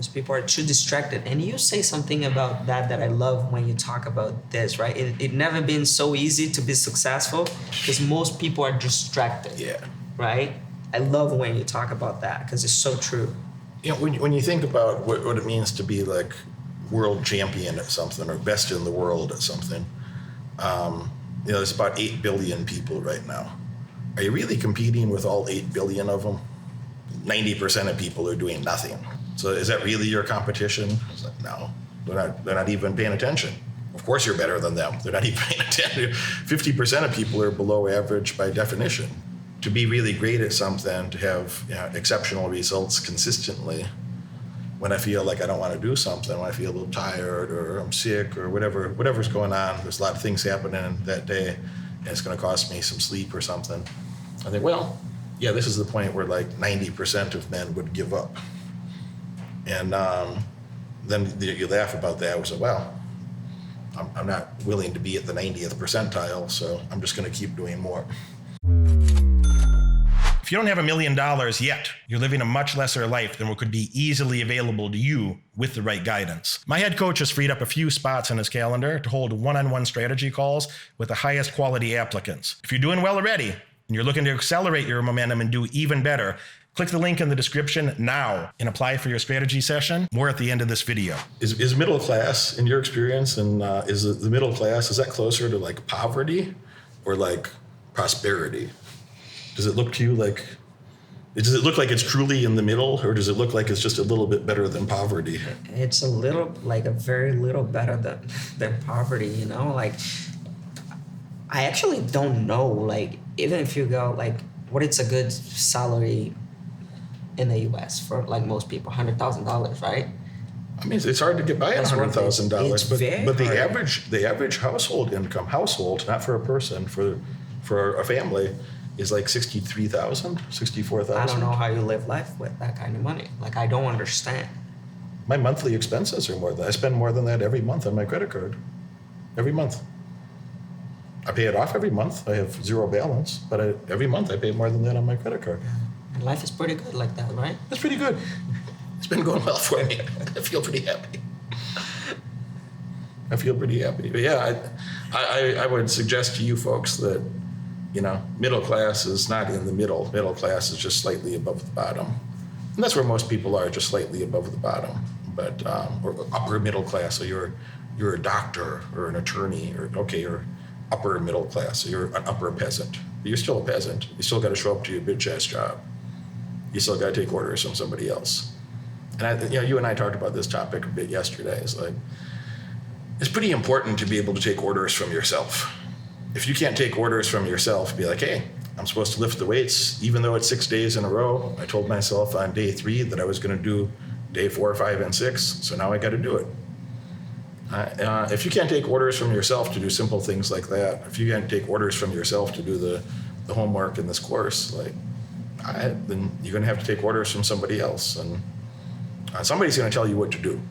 Most people are too distracted. And you say something about that I love when you talk about this, right? It never been so easy to be successful because most people are distracted. Yeah. Right? I love when you talk about that because it's so true. You know, when you think about what it means to be like world champion at something or best in the world at something, you know, there's about 8 billion people right now. Are you really competing with all 8 billion of them? 90% of people are doing nothing. So is that really your competition? It's like, no, they're not even paying attention. Of course you're better than them. They're not even paying attention. 50% of people are below average by definition. To be really great at something, to have, you know, exceptional results consistently, when I feel like I don't want to do something, when I feel a little tired or I'm sick or whatever's going on, there's a lot of things happening that day and it's going to cost me some sleep or something. I think, well, yeah, this is the point where like 90% of men would give up. And then you laugh about that. We say, well, I'm not willing to be at the 90th percentile, so I'm just going to keep doing more. If you don't have $1 million yet, you're living a much lesser life than what could be easily available to you with the right guidance. My head coach has freed up a few spots in his calendar to hold one-on-one strategy calls with the highest quality applicants. If you're doing well already and you're looking to accelerate your momentum and do even better, click the link in the description now and apply for your strategy session. More at the end of this video. Is middle class, in your experience, and is the middle class, is that closer to like poverty or like prosperity? Does it look to you like, does it look like it's truly in the middle, or does it look like it's just a little bit better than poverty? It's a little, like a very little better than poverty, you know? Like, I actually don't know, like, even if you go, like, what is a good salary in the US for, like, most people? $100,000, right? I mean, it's hard to get by at $100,000, but the average household income, not for a person, for a family, is like $63,000, $64,000. I don't know how you live life with that kind of money. Like, I don't understand. My monthly expenses are more than, I spend more than that every month on my credit card. Every month. I pay it off every month. I have zero balance, but every month I pay more than that on my credit card. And life is pretty good like that, right? It's pretty good. It's been going well for me. I feel pretty happy. But yeah, I would suggest to you folks that, you know, middle class is not in the middle. Middle class is just slightly above the bottom. And that's where most people are, just slightly above the bottom. But, or upper middle class, so you're a doctor or an attorney, or okay, you're upper middle class, so you're an upper peasant. But you're still a peasant. You still got to show up to your bitch-ass job. You still got to take orders from somebody else. And you and I talked about this topic a bit yesterday. It's like, it's pretty important to be able to take orders from yourself. If you can't take orders from yourself, be like, hey, I'm supposed to lift the weights, even though it's 6 days in a row. I told myself on day 3 that I was going to do day 4, 5, and 6, so now I got to do it. If you can't take orders from yourself to do simple things like that, if you can't take orders from yourself to do the homework in this course, like, then you're going to have to take orders from somebody else, and somebody's going to tell you what to do.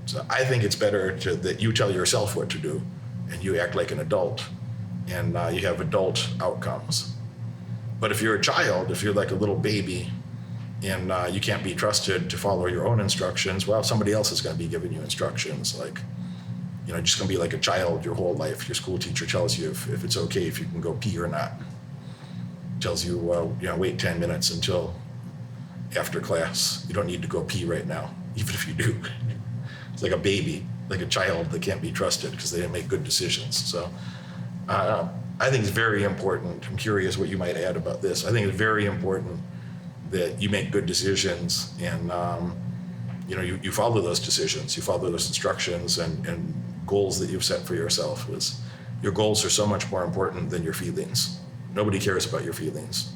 So I think it's better that you tell yourself what to do, and you act like an adult, and you have adult outcomes. But if you're a child, if you're like a little baby, and you can't be trusted to follow your own instructions, well, somebody else is going to be giving you instructions. Like, you know, just going to be like a child your whole life. Your school teacher tells you if it's okay if you can go pee or not. Tells you, you know, wait 10 minutes until after class. You don't need to go pee right now, even if you do. It's like a baby, like a child that can't be trusted because they didn't make good decisions. So I think it's very important. I'm curious what you might add about this. I think it's very important that you make good decisions, and you know, you follow those decisions, you follow those instructions and goals that you've set for yourself. Your goals are so much more important than your feelings. Nobody cares about your feelings.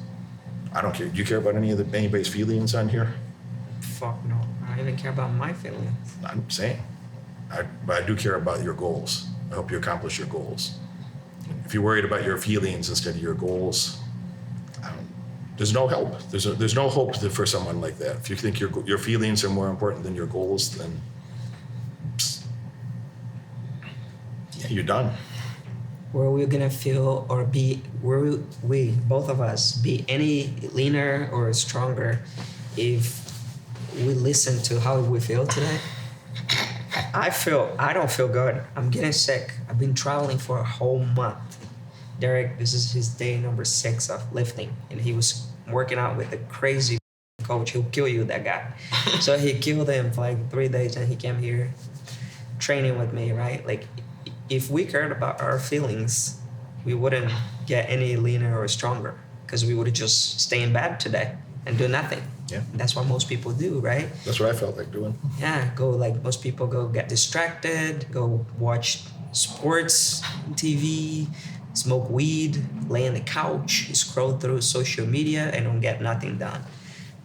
I don't care. Do you care about anybody's feelings on here? Fuck no. I don't even care about my feelings. I'm saying. But I do care about your goals. I hope you accomplish your goals. If you're worried about your feelings instead of your goals, there's no help. There's no hope for someone like that. If you think your feelings are more important than your goals, then yeah, you're done. Were we gonna feel or be, were we, both of us, be any leaner or stronger if we listen to how we feel today, I don't feel good. I'm getting sick. I've been traveling for a whole month. Derek, this is his day number 6 of lifting, and he was working out with a crazy coach who'll kill you, that guy. So he killed him for like 3 days, and he came here training with me, right? Like, if we cared about our feelings, we wouldn't get any leaner or stronger, because we would just stay in bed today and do nothing. Yeah. That's what most people do, right? That's what I felt like doing. Yeah, most people go get distracted, go watch sports, TV, smoke weed, lay on the couch, scroll through social media, and don't get nothing done.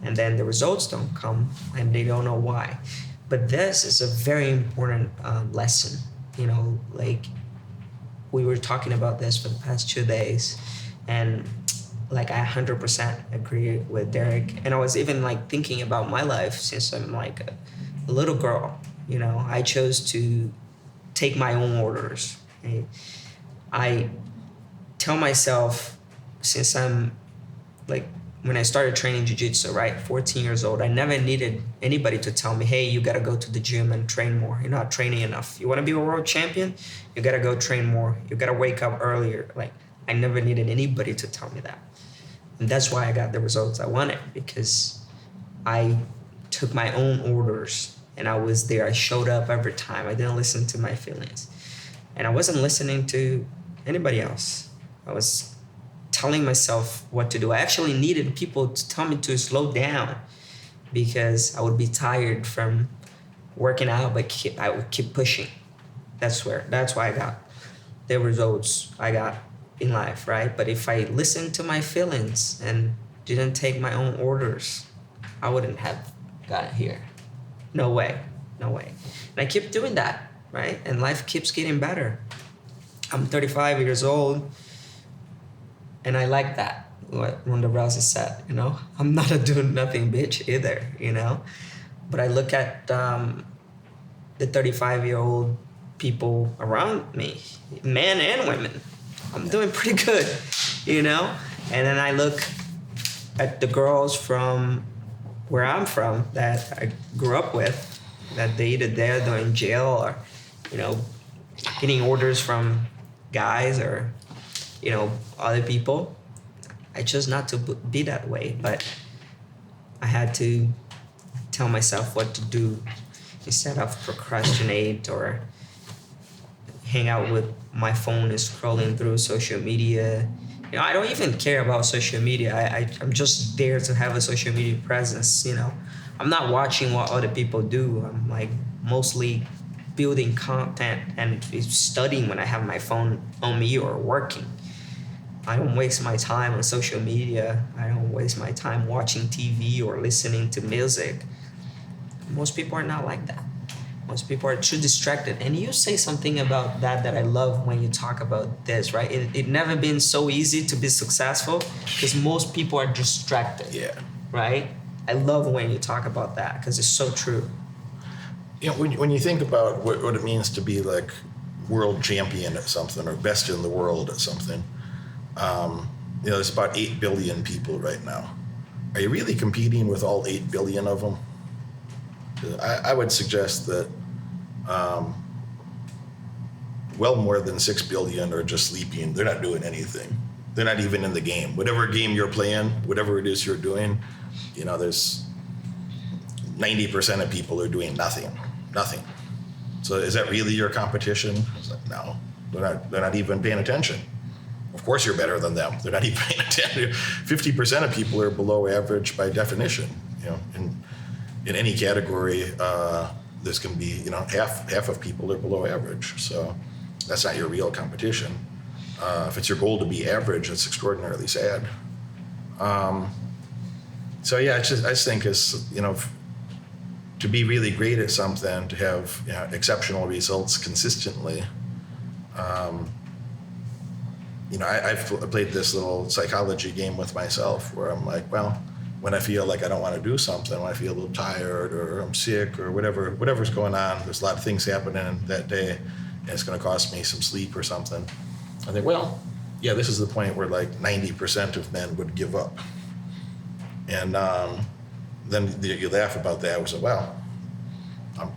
And then the results don't come, and they don't know why. But this is a very important lesson. You know, like, we were talking about this for the past 2 days, and like, I 100% agree with Derek. And I was even like thinking about my life since I'm like a little girl. You know, I chose to take my own orders. I tell myself, since I'm like, when I started training jiu-jitsu, right, 14 years old, I never needed anybody to tell me, hey, you gotta go to the gym and train more. You're not training enough. You wanna be a world champion? You gotta go train more. You gotta wake up earlier. Like, I never needed anybody to tell me that. And that's why I got the results I wanted, because I took my own orders and I was there. I showed up every time. I didn't listen to my feelings. And I wasn't listening to anybody else. I was telling myself what to do. I actually needed people to tell me to slow down, because I would be tired from working out, but I would keep pushing. That's why I got the results I got in life, right? But if I listened to my feelings and didn't take my own orders, I wouldn't have got here. No way. And I keep doing that, right? And life keeps getting better. I'm 35 years old, and I like that, what Ronda Rousey said, you know? I'm not a do-nothing bitch either, you know? But I look at the 35-year-old people around me, men and women. I'm doing pretty good, you know? And then I look at the girls from where I'm from that I grew up with, that they either they're in jail or, you know, getting orders from guys or, you know, other people. I chose not to be that way, but I had to tell myself what to do instead of procrastinate or hang out with my phone and scrolling through social media. You know, I don't even care about social media. I'm just there to have a social media presence, you know. I'm not watching what other people do. I'm like mostly building content and studying when I have my phone on me or working. I don't waste my time on social media. I don't waste my time watching TV or listening to music. Most people are not like that. Most people are too distracted. And you say something about that I love when you talk about this, right? It never been so easy to be successful because most people are distracted. Yeah. Right? I love when you talk about that because it's so true. You know, when you think about what it means to be like world champion at something or best in the world at something, you know, there's about 8 billion people right now. Are you really competing with all 8 billion of them? I would suggest that well more than 6 billion are just sleeping. They're not doing anything. They're not even in the game. Whatever game you're playing, whatever it is you're doing, you know, there's 90% of people are doing nothing. So is that really your competition? It's like, no, they're not even paying attention. Of course you're better than them. They're not even paying attention. 50% of people are below average by definition. You know, in any category, this can be, you know, half of people are below average. So that's not your real competition. If it's your goal to be average, it's extraordinarily sad. So yeah, I just think it's, you know, to be really great at something, to have, you know, exceptional results consistently. You know, I've played this little psychology game with myself where I'm like, well, when I feel like I don't want to do something, when I feel a little tired or I'm sick or whatever's going on, there's a lot of things happening that day, and it's going to cost me some sleep or something. I think, well, yeah, this is the point where like 90% of men would give up. And then you laugh about that. We say, well,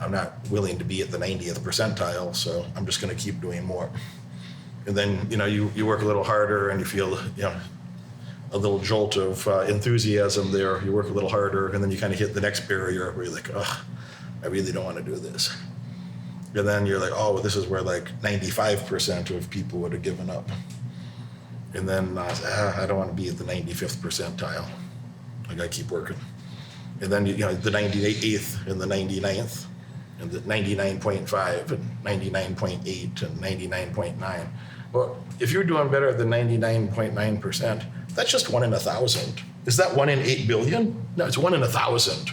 I'm not willing to be at the 90th percentile, so I'm just going to keep doing more. And then, you work a little harder and you feel, a little jolt of enthusiasm there. You work a little harder, and then you kind of hit the next barrier where you're like, oh, I really don't want to do this. And then you're like, oh, well, this is where like 95% of people would have given up. And then I don't want to be at the 95th percentile. I got to keep working. And then, the 98th and the 99th and the 99.5 and 99.8 and 99.9. Well, if you're doing better than 99.9%, that's just 1 in 1,000. Is that 1 in 8 billion? No, it's 1 in 1,000.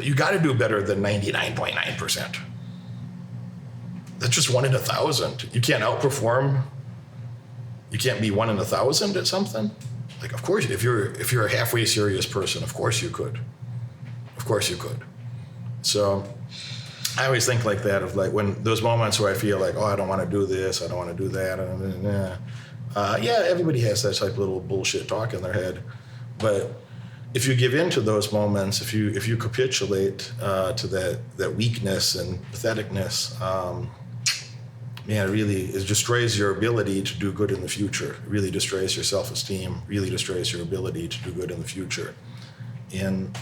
You got to do better than 99.9%. That's just 1 in 1,000. You can't outperform. You can't be 1 in 1,000 at something. Like, of course, if you're a halfway serious person, of course you could. Of course you could. So I always think like that, of like when those moments where I feel like, oh, I don't want to do this, I don't want to do that. Yeah, everybody has that type of little bullshit talk in their head. But if you give in to those moments, if you capitulate to that weakness and patheticness, man, it destroys your ability to do good in the future. It really destroys your self-esteem, really destroys your ability to do good in the future. And,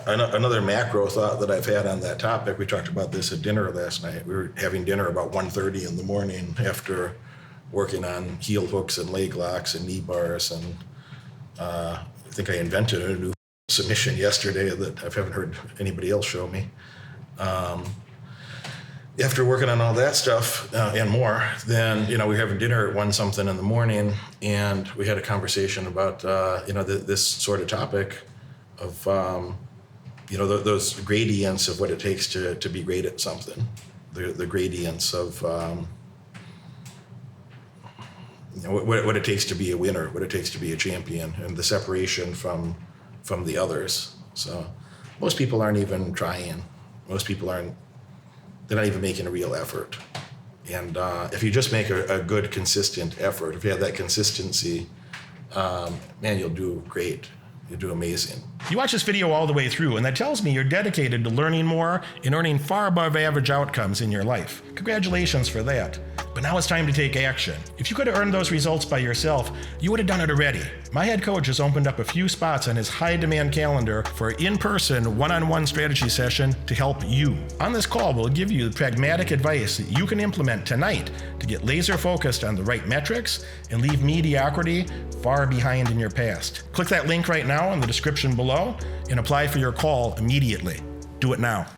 another macro thought that I've had on that topic, we talked about this at dinner last night. We were having dinner about 1:30 in the morning after working on heel hooks and leg locks and knee bars. And I think I invented a new submission yesterday that I haven't heard anybody else show me. After working on all that stuff and more, then, we were having dinner at 1-something in the morning, and we had a conversation about, this sort of topic of, those gradients of what it takes to be great at something, the gradients of, what it takes to be a winner, what it takes to be a champion, and the separation from the others. So most people aren't even trying. Most people they're not even making a real effort. And if you just make a good, consistent effort, if you have that consistency, man, you'll do great. You'll do amazing. You watch this video all the way through, and that tells me you're dedicated to learning more and earning far above average outcomes in your life. Congratulations for that. But now it's time to take action. If you could have earned those results by yourself, you would have done it already. My head coach has opened up a few spots on his high-demand calendar for an in-person, one-on-one strategy session to help you. On this call, we'll give you pragmatic advice that you can implement tonight to get laser-focused on the right metrics and leave mediocrity far behind in your past. Click that link right now in the description below and apply for your call immediately. Do it now.